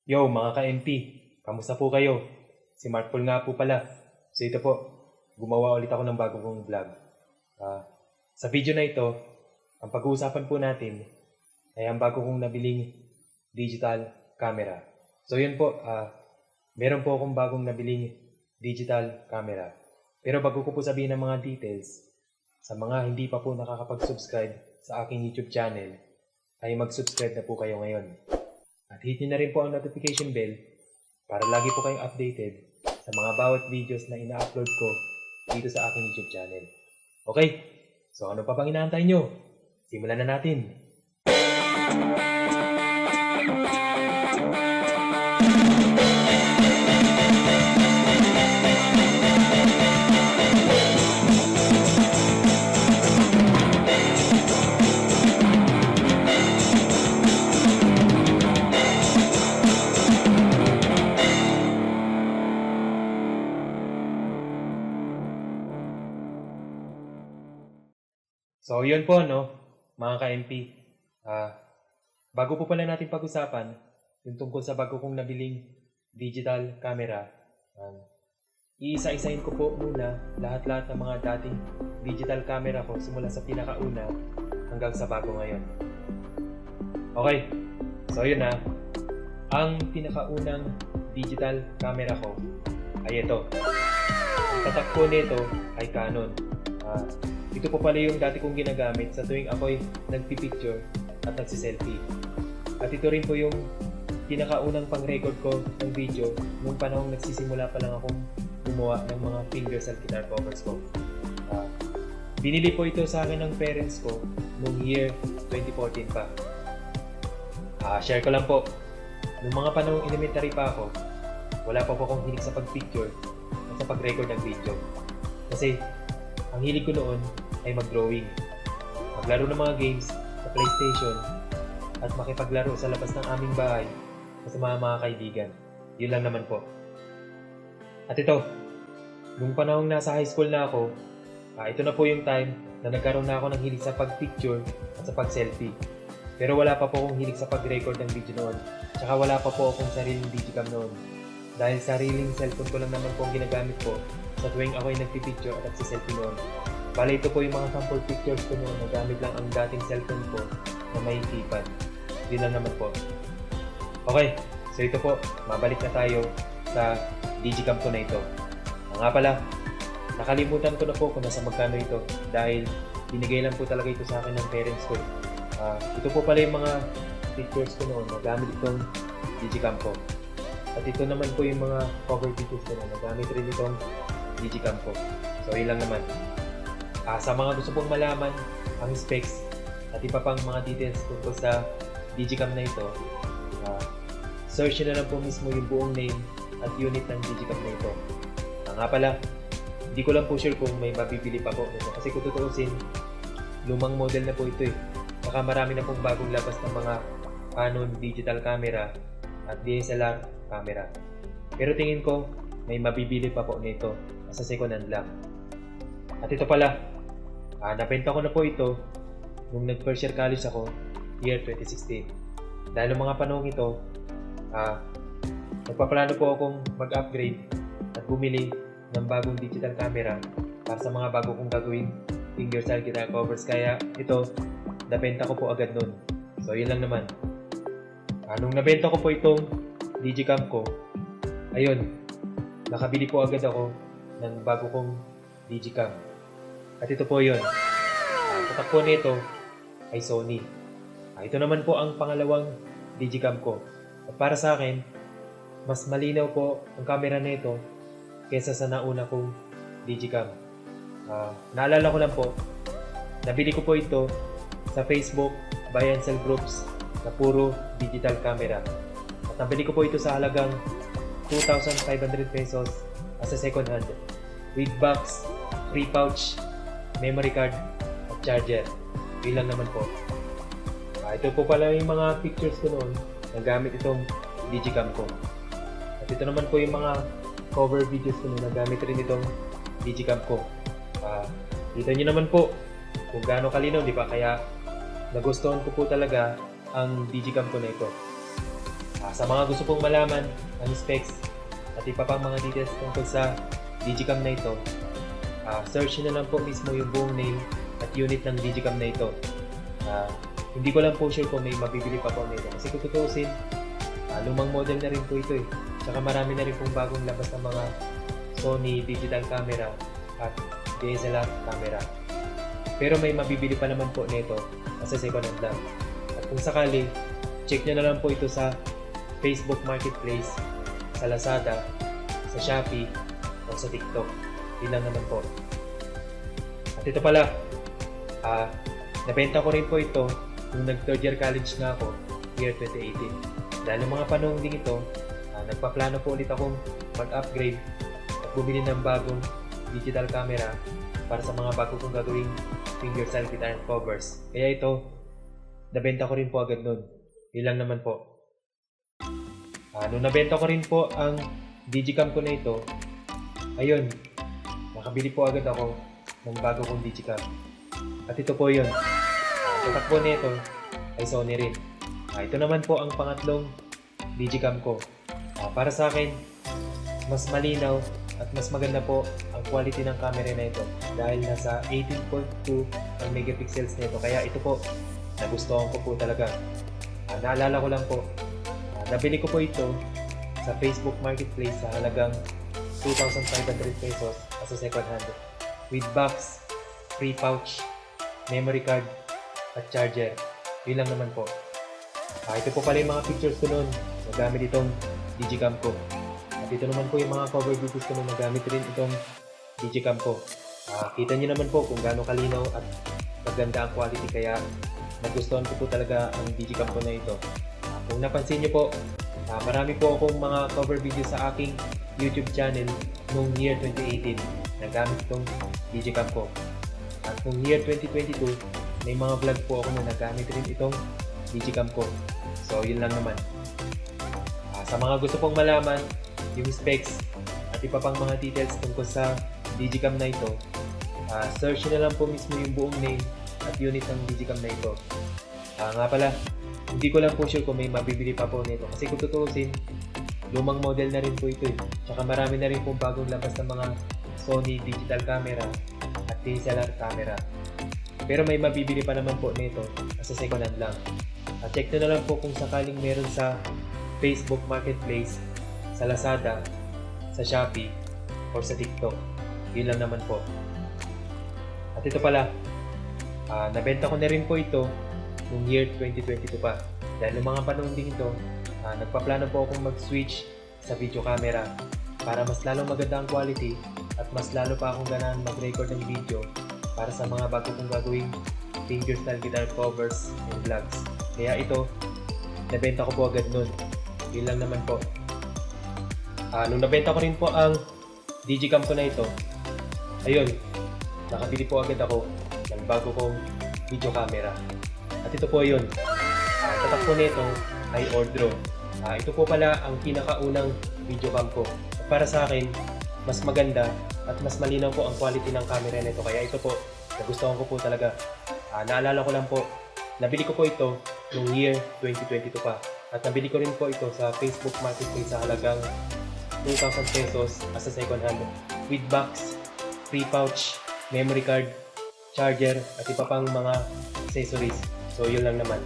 Yo mga ka-MP, kamusta po kayo? Si Mark Paul nga po pala. So ito po, gumawa ulit ako ng bagong kong vlog. Sa video na ito, ang pag-uusapan po natin ay ang bago kong nabiling digital camera. So yun po, meron po akong bagong nabiling digital camera. Pero bago ko po sabihin ng mga details, sa mga hindi pa po nakakapag-subscribe sa aking YouTube channel, ay mag-subscribe na po kayo ngayon. At hit nyo na rin po ang notification bell para lagi po kayong updated sa mga bawat videos na ina-upload ko dito sa aking YouTube channel. Okay, so ano pa bang inaantay nyo? Simulan na natin! So, yun po, no, mga ka-MP. Bago po pala natin pag-usapan yung tungkol sa bago kong nabiling digital camera, iisa-isahin ko po muna lahat-lahat ng mga dating digital camera ko simula sa pinakauna hanggang sa bago ngayon. Okay, so yun na. Ang pinakaunang digital camera ko ay ito. Ang tatak po nito ay Canon. Ito po pala yung dati kong ginagamit sa tuwing ako'y nagpipicture at nagsiselfie. At ito rin po yung pinakaunang pang-record ko ng video nung panahong nagsisimula pa lang akong gumawa ng mga finger-cell guitar covers ko. Binili po ito sa akin ng parents ko noong year 2014 pa. Share ko lang po, nung mga panahong elementary pa ako, wala pa po akong hilig sa pag-picture at sa pag-record ng video. Kasi ang hilig ko noon ay mag-drawing, maglaro ng mga games sa PlayStation, at makipaglaro sa labas ng aming bahay sa mga kaibigan. Yun lang naman po. At ito, nung panahong nasa high school na ako, ito na po yung time na nagkaroon na ako ng hilig sa pag-picture at sa pag-selfie. Pero wala pa po akong hilig sa pag-record ng video noon, tsaka wala pa po akong sariling digicam noon. Dahil sariling cellphone ko lang naman po ang ginagamit ko sa tuwing ako'y nagpipicture at nagsiselfie noon. Bale, ito po yung mga sample pictures ko noon na gamit lang ang dating cellphone ko na may keypad. Yun lang naman po. Okay, so ito po, mabalik na tayo sa digicam ko na ito. Nga pala, nakalimutan ko na po kung nasa magkano ito dahil binigay lang po talaga ito sa akin ng parents ko. Ito po pala yung mga pictures ko noon na gamit itong digicam ko. At ito naman po yung mga cover pictures ko na gamit rin itong digicam ko. So, yun lang naman. Sa mga gusto pong malaman ang specs at iba pang mga details tungkol sa digicam na ito, search nyo na lang po mismo yung buong name at unit ng digicam na ito. Nga pala, hindi ko lang po sure kung may mabibili pa po nito kasi kung tutuusin, lumang model na po ito eh. Saka marami na pong bagong labas ng mga Canon digital camera at DSLR camera. Pero tingin ko, may mabibili pa po nito sa second hand lang. At ito pala, nabenta ko na po ito nung nag-first year college ako, year 2016. Dahil ng mga panahong ito, nagpaplano po akong mag-upgrade at bumili ng bagong digital camera para sa mga bago kong gagawin finger-style guitar covers. Kaya ito, nabenta ko po agad nun. So yun lang naman. Nung nabenta ko po itong digicam ko, ayun, nakabili po agad ako ng bago kong digicam. At ito po yun. Tatak po nito ay Sony. Ito naman po ang pangalawang digicam ko. At para sa akin, mas malinaw po ang camera nito kaysa sa nauna kong digicam. Naalala ko lang po, nabili ko po ito sa Facebook buy and sell groups na puro digital camera. At nabili ko po ito sa halagang 2,500 pesos as a second hand with box, free pouch, memory card at charger. Yun lang naman po. Ito po pala yung mga pictures ko noon na gamit itong digicam ko. At ito naman po yung mga cover videos ko noon na gamit rin itong digicam ko. Kita nyo naman po kung gaano kalinaw, di ba? Kaya nagustuhan ko po talaga ang digicam ko na ito. Sa mga gusto pong malaman ang specs at iba pang mga details tungkol sa Digicam na ito, search nyo na lang po mismo yung buong name at unit ng Digicam na ito. Hindi ko lang po sure kung may mabibili pa po nito kasi kung tutuusin, lumang model na rin po ito eh. Tsaka marami na rin pong bagong labas ng mga Sony digital camera at DSLR camera. Pero may mabibili pa naman po nito kasi second hand lang. At kung sakali, check nyo na lang po ito sa Facebook Marketplace, sa Lazada, sa Shopee, o sa TikTok. Yun lang naman po. At ito pala, nabenta ko rin po ito nung nag-third year college na ako, year 2018. Dahil ng mga panahon din ito, nagpaplano po ulit akong mag-upgrade at bumili ng bagong digital camera para sa mga bago kong gagawing fingerstyle guitar and covers. Kaya ito, nabenta ko rin po agad nun. Yun lang naman po. Nung nabenta ko rin po ang Digicam ko na ito, ayun, nakabili po agad ako ng bago kong Digicam. At ito po yun. Tatakbo nito ay Sony rin. Ito naman po ang pangatlong Digicam ko. Para sa akin, mas malinaw at mas maganda po ang quality ng camera na ito dahil nasa 18.2 ang megapixels nito. Kaya ito po, nagustuhan ko po talaga. Naalala ko lang po, nabili ko po ito sa Facebook Marketplace sa halagang 2,500 pesos as a second hand with box, free pouch, memory card, at charger. Yun lang naman po. Ito po pala yung mga pictures ko noon nagamit itong Digicam ko. At ito naman po yung mga cover videos ko noon nagamit rin itong Digicam ko. Kita nyo naman po kung gaano kalinaw at maganda ang quality kaya nagustuhan ko po talaga ang Digicam ko na ito. Kung napansin nyo po, marami po akong mga cover videos sa aking YouTube channel noong year 2018 na gamit itong Digicam ko. At noong year 2022, may mga vlog po ako na nagamit rin itong Digicam ko. So, yun lang naman. Sa mga gusto pong malaman, yung specs at iba pang mga details tungkol sa Digicam na ito, search na lang po mismo yung buong name at unit ng Digicam na ito. Nga pala, hindi ko lang po sure kung may mabibili pa po nito kasi kung tutuusin, lumang model na rin po ito eh. Tsaka marami na rin pong bagong labas ng mga Sony digital camera at DSLR camera. Pero may mabibili pa naman po nito kasi second hand lang. Check nyo na lang po kung sakaling meron sa Facebook Marketplace, sa Lazada, sa Shopee, or sa TikTok. Yun lang naman po. At ito pala, nabenta ko na rin po ito noong year 2022 pa. Dahil ng mga panahon din ito, nagpaplano po akong mag-switch sa video camera para mas lalong maganda ang quality at mas lalo pa akong ganahan mag-record ng video para sa mga bago kong gagawing fingerstyle guitar covers and vlogs. Kaya ito, nabenta ko po agad nun. Yun lang naman po. Nung nabenta ko rin po ang Digicam ko na ito, ayun, nakabili po agad ako ng bago kong video camera. At ito po yun. Tatak po nito ay Ordro. Ito po pala ang pinakaunang video cam ko. At para sa akin, mas maganda at mas malinaw po ang quality ng camera nito. Kaya ito po, nagustuhan ko po talaga. Naalala ko lang po, nabili ko po ito noong year 2022 pa. At nabili ko rin po ito sa Facebook Marketplace sa halagang 2,000 pesos as a second hand with box, free pouch, memory card, charger, at iba pang mga accessories. So yun lang naman.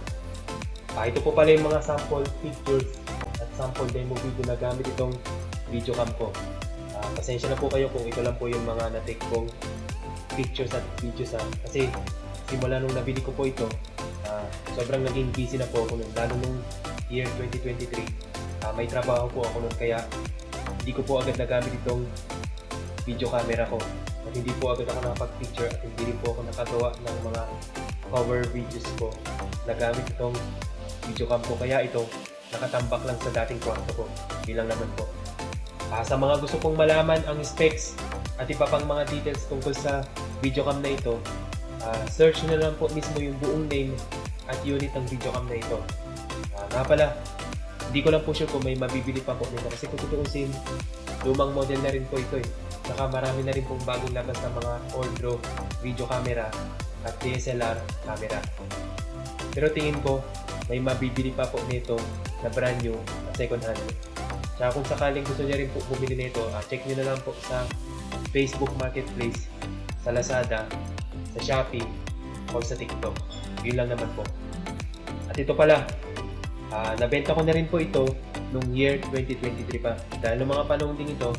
Ito po pala yung mga sample pictures at sample demo video na gamit itong video cam ko. Pasensya na po kayo kung ito lang po yung mga na-take kong pictures at videos kasi simula nung nabili ko po ito, sobrang naging busy na po ako nun, lalo nung year 2023. May trabaho po ako nun kaya hindi ko po agad nagamit itong video camera ko at hindi po agad ako nakapag-picture at hindi rin po ako nakagawa ng mga cover videos ko nagamit itong video cam ko. Kaya ito, nakatambak lang sa dating kwarto ko. Bilang naman po. Sa mga gusto pong malaman ang specs at iba pang mga details tungkol sa video cam na ito, search na lang po mismo yung buong name at unit ng video cam na ito. Nga pala, hindi ko lang po sure kung may mabibili pa po nito kasi kung tutuusin, lumang model na rin po ito eh. Saka marami na rin pong bagong labas ng mga Ordro video camera at DSLR camera. Pero tingin ko, may mabibili pa po nito na brand new second hand. Tsaka kung sakaling gusto niya rin po bumili nito, check nyo na lang po sa Facebook Marketplace, sa Lazada, sa Shopee, o sa TikTok. Yun lang naman po. At ito pala, nabenta ko na rin po ito noong year 2023 pa. Dahil noong mga panahon din ito,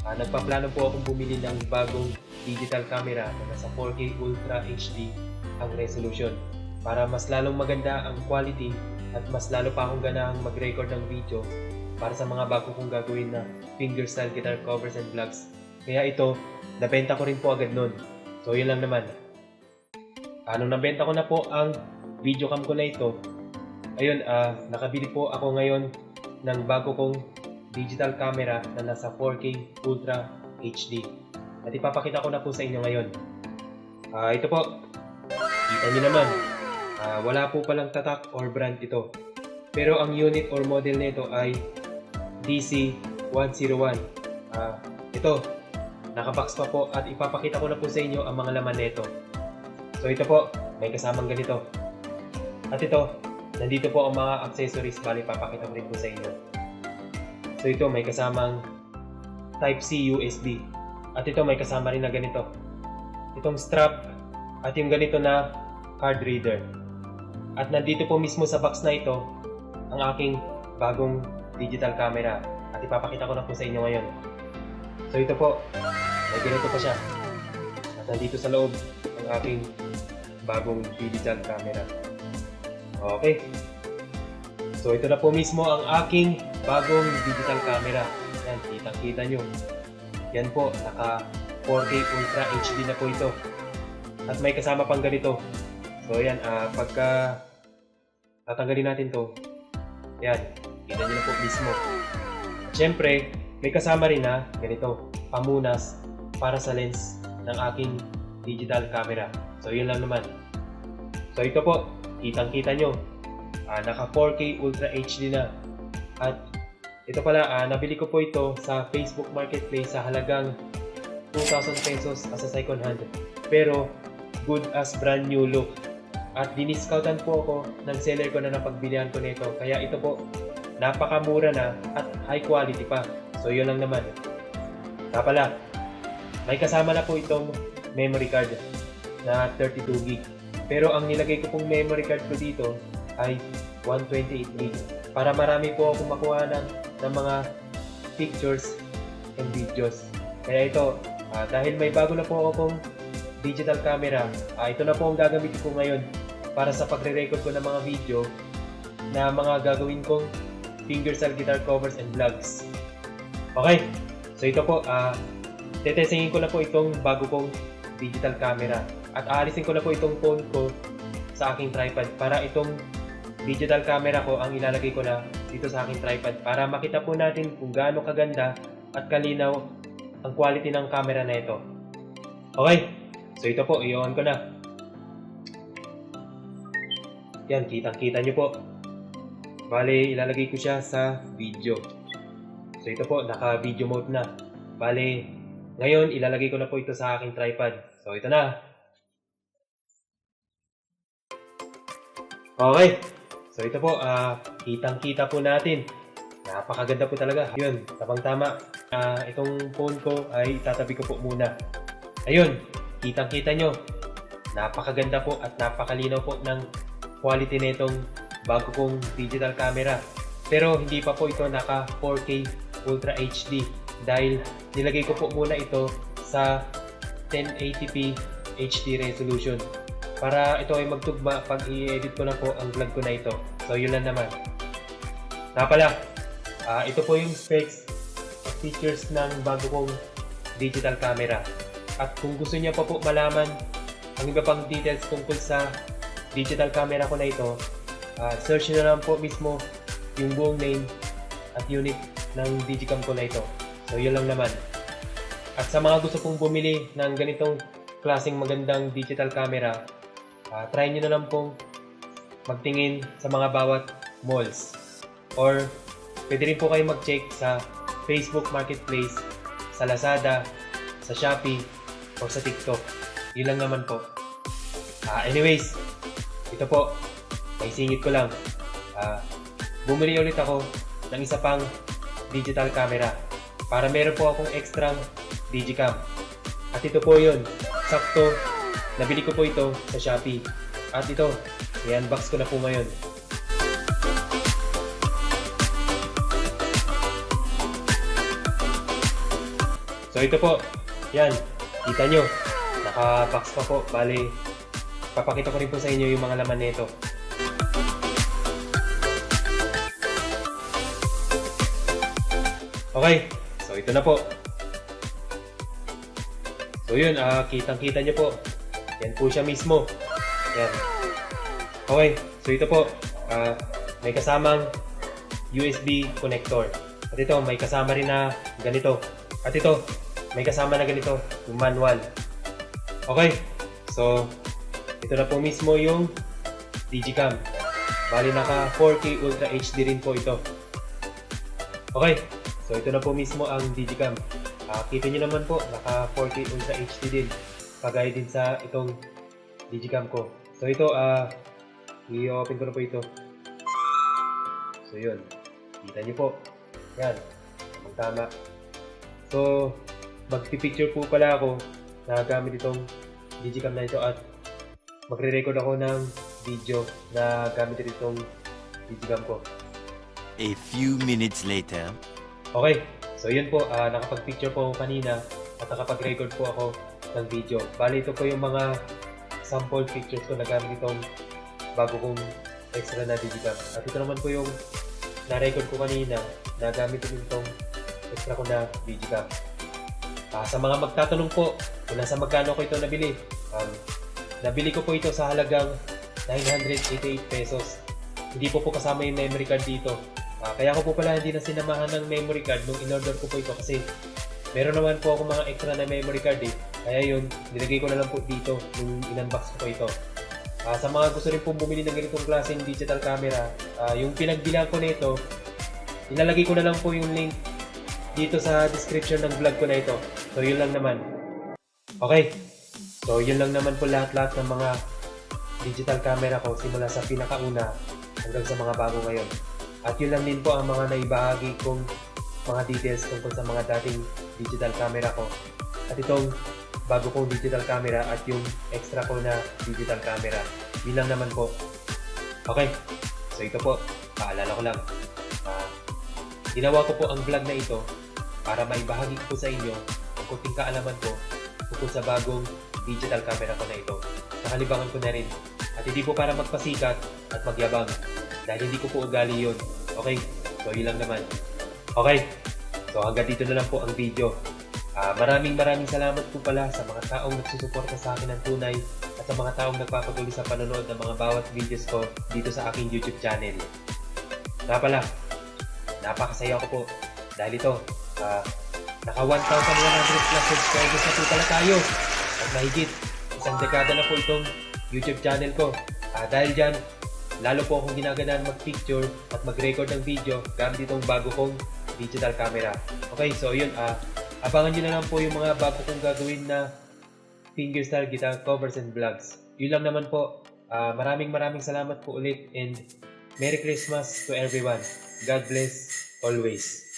nagpaplano po akong bumili ng bagong digital camera na nasa 4K Ultra HD ang resolution para mas lalong maganda ang quality at mas lalo pa akong ganahang mag-record ng video para sa mga bago kong gagawin na fingerstyle guitar covers and vlogs. Kaya ito, nabenta ko rin po agad nun. So yun lang naman. Nung nabenta ko na po ang videocam ko na ito, ayun, nakabili po ako ngayon ng bago kong digital camera na nasa 4K Ultra HD. At ipapakita ko na po sa inyo ngayon. Ito po, kita nyo naman, wala po palang tatak or brand ito. Pero ang unit or model nito ay DC-101. Ito, nakabox pa po at ipapakita ko na po sa inyo ang mga laman nito. So ito po, may kasamang ganito. At ito, nandito po ang mga accessories, bali papakita ko rin po sa inyo. So ito, may kasamang Type-C USB. At ito, may kasama rin na ganito. Itong strap at yung ganito na card reader. At nandito po mismo sa box na ito ang aking bagong digital camera. At ipapakita ko na po sa inyo ngayon. So ito po, may ganito pa siya. At nandito sa loob ang aking bagong digital camera. Okay. So ito na po mismo ang aking bagong digital camera. Yan, kitang-kita nyo. Yan po, naka 4K Ultra HD na po ito. At may kasama pang ganito. So yan, pagka tatanggalin natin to, yan, kita nyo na po mismo. Siyempre, may kasama rin na ganito, pamunas para sa lens ng aking digital camera. So yun lang naman. So ito po, kitang-kita nyo, naka 4K Ultra HD na. At ito pala, nabili ko po ito sa Facebook Marketplace sa halagang 2,000 pesos as a second hand. Pero, good as brand new look. At diniscountan po ako ng seller ko na napagbilihan ko nito. Kaya ito po, napakamura na at high quality pa. So yun lang naman. Pala, may kasama na po itong memory card na 32GB. Pero ang nilagay ko pong memory card ko dito ay 128GB. Para marami po akong makuha ng mga pictures and videos. Kaya ito, dahil may bago na po akong digital camera, ito na po ang gagamitin ko ngayon para sa pagre-record ko ng mga video na mga gagawin kong fingerstyle guitar covers and vlogs. Okay, so ito po, tetestingin ko na po itong bago kong digital camera at aalisin ko na po itong phone ko sa aking tripod para itong digital camera ko ang ilalagay ko na dito sa aking tripod para makita po natin kung gaano kaganda at kalinaw ang quality ng camera na ito. Okay, so ito po, i-on ko na. Yan, kitang-kita nyo po. Bale, ilalagay ko siya sa video. So ito po, naka-video mode na. Bale, ngayon ilalagay ko na po ito sa aking tripod. So ito na. Okay. So ito po, kitang-kita po natin. Napakaganda po talaga. Yun, tamang-tama. Itong phone ko ay itatabi ko po muna. Ayun, kitang-kita nyo. Napakaganda po at napakalinaw po ng quality nitong bago kong digital camera. Pero hindi pa po ito naka 4K Ultra HD dahil nilagay ko po muna ito sa 1080p HD resolution para ito ay magtugma pag i-edit ko na po ang vlog ko na ito. So yun lang naman. Pala, ito po yung specs at features ng bago kong digital camera. At kung gusto niyo pa po malaman ang iba pang details tungkol sa digital camera ko na ito, search nyo na lang po mismo yung buong name at unit ng digicam ko na ito. So yun lang naman. At sa mga gusto pong bumili ng ganitong klaseng magandang digital camera, try nyo na lang pong magtingin sa mga bawat malls. Or pwede rin po kayo mag-check sa Facebook Marketplace, sa Lazada, sa Shopee, o sa TikTok. Yun lang naman po. Anyways, ito po, may singit ko lang. Bumili ulit ako ng isa pang digital camera para meron po akong extra digicam. At ito po yun, sakto, nabili ko po ito sa Shopee. At ito, i-unbox ko na po ngayon. So ito po, yan, kita nyo, naka-box pa po, bali, papakita ko rin po sa inyo yung mga laman nito. Okay, so ito na po. So yun, kitang-kita nyo po, yan po siya mismo. Yan. Okay, so ito po, may kasamang USB connector. At ito, may kasama rin na ganito. At ito, may kasama na ganito, yung manual. Okay, so ito na po mismo yung digicam. Bali naka 4K Ultra HD rin po ito. Okay, so ito na po mismo ang digicam. Kita nyo naman po, naka 4K Ultra HD din. Kagaya din sa itong digicam ko. So ito, i-open ko na po ito. So yun, kita nyo po. Yan, tama. So, magpipicture po pala ako na gamit itong digicam na ito at magre-record ako ng video na gamit itong digicam ko. A few minutes later. Okay, so yun po, nakapag-picture po ako kanina at nakapag-record po ako ng video. Bali ito po yung mga sample pictures ko na gamit itong bago kong extra na digicam. At ito naman po yung na-record ko kanina na gamit itong extra ko na digicam. Sa mga magtatanong po kung nasa magkano ko ito nabili, nabili ko po ito sa halagang 988 pesos. Hindi po kasama yung memory card dito. Kaya ko po pala hindi na sinamahan ng memory card nung in-order ko po ito kasi meron naman po ako mga extra na memory card eh. Kaya yun, nilagay ko na lang po dito nung in-unbox ko po ito. Sa mga gusto rin pong bumili ng ganitong klaseng digital camera, yung pinagbilang ko nito, ilalagay ko na lang po yung link dito sa description ng vlog ko na ito. So yun lang naman. Okay, so yun lang naman po lahat-lahat ng mga digital camera ko simula sa pinakauna hanggang sa mga bago ngayon. At yun lang din po ang mga naibahagi kong mga details tungkol sa mga dating digital camera ko. At itong bago kong digital camera at yung extra ko na digital camera. Yun lang naman po. Okay, so ito po, paalala ko lang. Ginawa ko po ang vlog na ito para maibahagi ko po sa inyo ang kunting kaalaman ko tungkol sa bagong digital camera ko na ito. Nakalibangan ko na rin. At hindi po para magpasikat at magyabang dahil hindi ko po ugali yun. Okay, so yun lang naman. Okay, so hanggang dito na lang po ang video. Maraming salamat po pala sa mga taong nagsusuporta sa akin ng tunay at sa mga taong nagpapatuloy sa panonood ng mga bawat videos ko dito sa aking YouTube channel. Nga pala, napakasaya ko po dahil ito, naka 1,100 plus subscribers na po pala tayo at mahigit isang dekada na po itong YouTube channel ko. Dahil dyan, lalo po akong ginaganan mag-picture at mag-record ng video gamit itong bago kong digital camera. Okay, so yun, abangan nyo na lang po yung mga bago kong gagawin na fingerstyle guitar covers and vlogs. Yun lang naman po. Maraming salamat po ulit and Merry Christmas to everyone. God bless always.